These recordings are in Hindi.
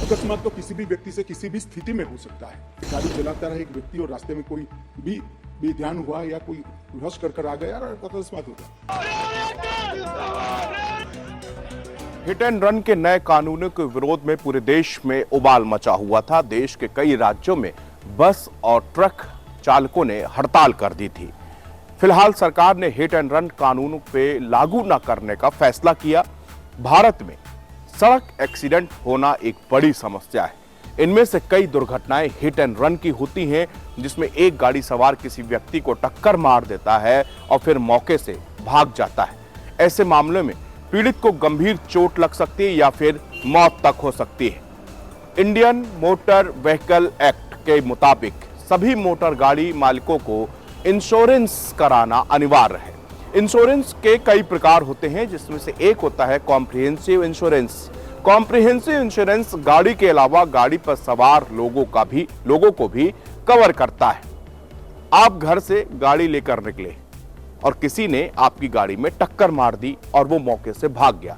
अकस्मात तो किसी भी व्यक्ति से किसी भी स्थिति में हो सकता है। गाड़ी चलाता रहे एक व्यक्ति और रास्ते में कोई भी ध्यान हुआ या कोई रश कर आ गया और अकस्मात हो गया। हिट एंड रन के नए कानूनों के विरोध में पूरे देश में उबाल मचा हुआ था। देश के कई राज्यों में बस और ट्रक चालकों ने हड़ताल कर दी थी। फिलहाल सरकार ने हिट एंड रन कानून पे लागू न करने का फैसला किया। भारत में सड़क एक्सीडेंट होना एक बड़ी समस्या है। इनमें से कई दुर्घटनाएं हिट एंड रन की होती हैं, जिसमें एक गाड़ी सवार किसी व्यक्ति को टक्कर मार देता है और फिर मौके से भाग जाता है। ऐसे मामलों में पीड़ित को गंभीर चोट लग सकती है या फिर मौत तक हो सकती है। इंडियन मोटर व्हीकल एक्ट के मुताबिक सभी मोटर गाड़ी मालिकों को इंश्योरेंस कराना अनिवार्य है। इंश्योरेंस के कई प्रकार होते हैं, जिसमें से एक होता है कॉम्प्रिहेंसिव इंश्योरेंस। कॉम्प्रिहेंसिव इंश्योरेंस गाड़ी के अलावा गाड़ी पर सवार लोगों को भी कवर करता है। आप घर से गाड़ी लेकर निकले और किसी ने आपकी गाड़ी में टक्कर मार दी और वो मौके से भाग गया,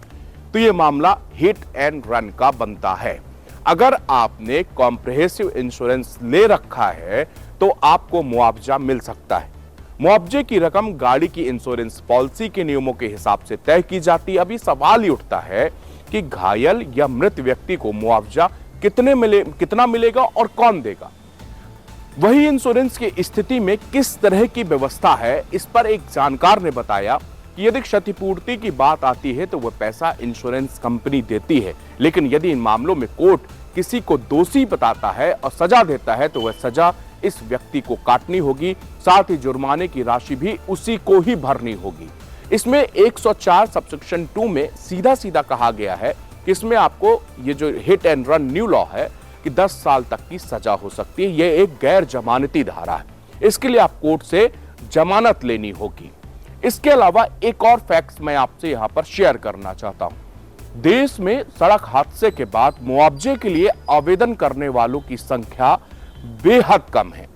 तो ये मामला हिट एंड रन का बनता है। अगर आपने कॉम्प्रिहेंसिव इंश्योरेंस ले रखा है तो आपको मुआवजा मिल सकता है। मुआवजे की रकम गाड़ी की इंश्योरेंस पॉलिसी के नियमों के हिसाब से तय की जाती है। अभी सवाल ही उठता है कि घायल या मृत व्यक्ति को मुआवजा कितना मिलेगा और कौन देगा। वही इंश्योरेंस की स्थिति में किस तरह की व्यवस्था है, इस पर एक जानकार ने बताया कि यदि क्षतिपूर्ति की बात आती है तो वह पैसा इंश्योरेंस कंपनी देती है, लेकिन यदि इन मामलों में कोर्ट किसी को दोषी बताता है और सजा देता है तो वह सजा इस व्यक्ति को काटनी होगी। साथ ही जुर्माने की राशि भी उसी को ही भरनी होगी। इसमें 104 सबसेक्शन 2 में सीधा कहा गया है कि इसमें आपको ये जो hit and run new law है कि 10 साल तक की सजा हो सकती है। यह एक गैर जमानती धारा है। इसके लिए आप कोर्ट से जमानत लेनी होगी। इसके अलावा एक और फैक्ट मैं आपसे यहां पर शेयर करना चाहता हूं। देश में सड़क हादसे के बाद मुआवजे के लिए आवेदन करने वालों की संख्या बेहद कम है।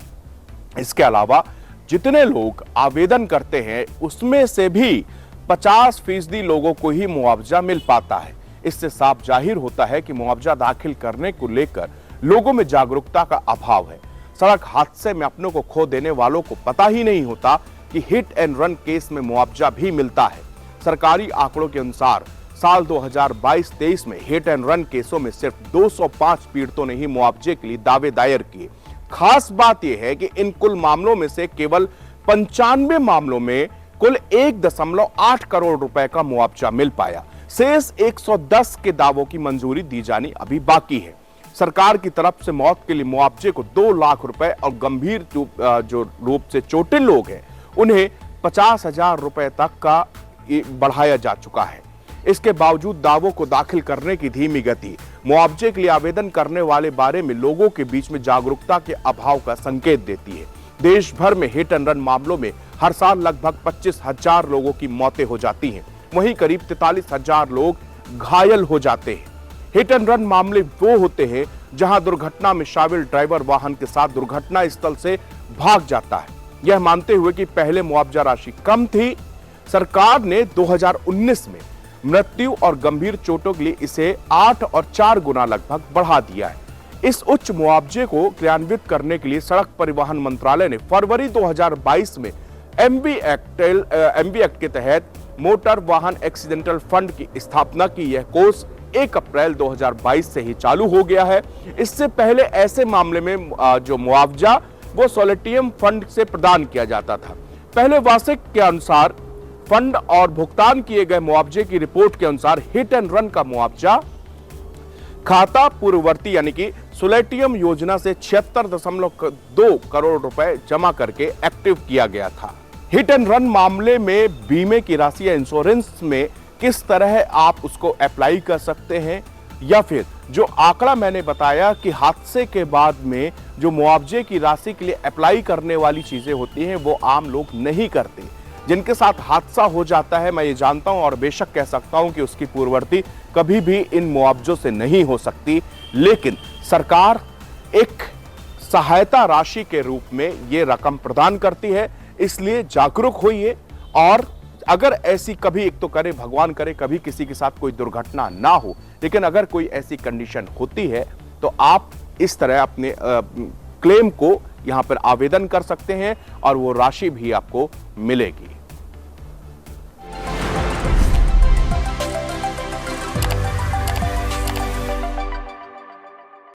इसके अलावा जितने लोग आवेदन करते हैं उसमें से भी 50% लोगों को ही मुआवजा मिल पाता है। इससे साफ जाहिर होता है कि मुआवजा दाखिल करने को लेकर लोगों में जागरूकता का अभाव है। सड़क हादसे में अपनों को खो देने वालों को पता ही नहीं होता कि हिट एंड रन केस में मुआवजा भी मिलता है। सरकारी आंकड़ों के अनुसार साल 2022-23 में हिट एंड रन केसों में सिर्फ 205 पीड़ितों ने ही मुआवजे के लिए दावे दायर किए। खास बात यह है कि इन कुल मामलों में से केवल 95 मामलों में कुल 1.8 करोड़ रुपए का मुआवजा मिल पाया। शेष 110 के दावों की मंजूरी दी जानी अभी बाकी है। सरकार की तरफ से मौत के लिए मुआवजे को 2 लाख रुपए और गंभीर जो रूप से चोटिल लोग हैं उन्हें 50,000 रुपए तक का बढ़ाया जा चुका है। इसके बावजूद दावों को दाखिल करने की धीमी गति मुआवजे के लिए आवेदन करने वाले बारे में लोगों के बीच में जागरूकता के अभाव का संकेत देती है। देश भर में हिट एंड रन मामलों में हर साल लगभग 25,000 लोगों की मौतें हो जाती हैं। वहीं करीब 43,000 लोग घायल हो जाते हैं। हिट एंड रन मामले वो होते हैं जहां दुर्घटना में शामिल ड्राइवर वाहन के साथ दुर्घटना स्थल से भाग जाता है। यह मानते हुए कि पहले मुआवजा राशि कम थी, सरकार ने 2019 में मृत्यु और गंभीर चोटों के लिए इसे 8 और 4 गुना लगभग बढ़ा दिया है। इस उच्च मुआवजे को क्रियान्वित करने के लिए सड़क परिवहन मंत्रालय ने फरवरी 2022 में एमबी एक्ट के तहत मोटर वाहन एक्सीडेंटल फंड की स्थापना की। यह कोर्स 1 अप्रैल 2022 से ही चालू हो गया है। इससे पहले ऐसे मामले में जो मुआवजा वो सोलिटियम फंड से प्रदान किया जाता था। पहले वार्षिक के अनुसार फंड और भुगतान किए गए मुआवजे की रिपोर्ट के अनुसार हिट एंड रन का मुआवजा खाता पूर्ववर्ती यानी कि सोलिटियम योजना से 76.2 करोड़ रुपए जमा करके एक्टिव किया गया था। हिट एंड रन मामले में बीमे की राशि या इंश्योरेंस में किस तरह आप उसको अप्लाई कर सकते हैं, या फिर जो आंकड़ा मैंने बताया कि हादसे के बाद में जो मुआवजे की राशि के लिए अप्लाई करने वाली चीजें होती हैं वो आम लोग नहीं करते। जिनके साथ हादसा हो जाता है, मैं ये जानता हूं और बेशक कह सकता हूं कि उसकी पूर्ववर्ती कभी भी इन मुआवजों से नहीं हो सकती, लेकिन सरकार एक सहायता राशि के रूप में ये रकम प्रदान करती है। इसलिए जागरूक होइए और अगर ऐसी कभी, एक तो करे भगवान करे कभी किसी के साथ कोई दुर्घटना ना हो, लेकिन अगर कोई ऐसी कंडीशन होती है तो आप इस तरह अपने क्लेम को यहां पर आवेदन कर सकते हैं और वो राशि भी आपको मिलेगी।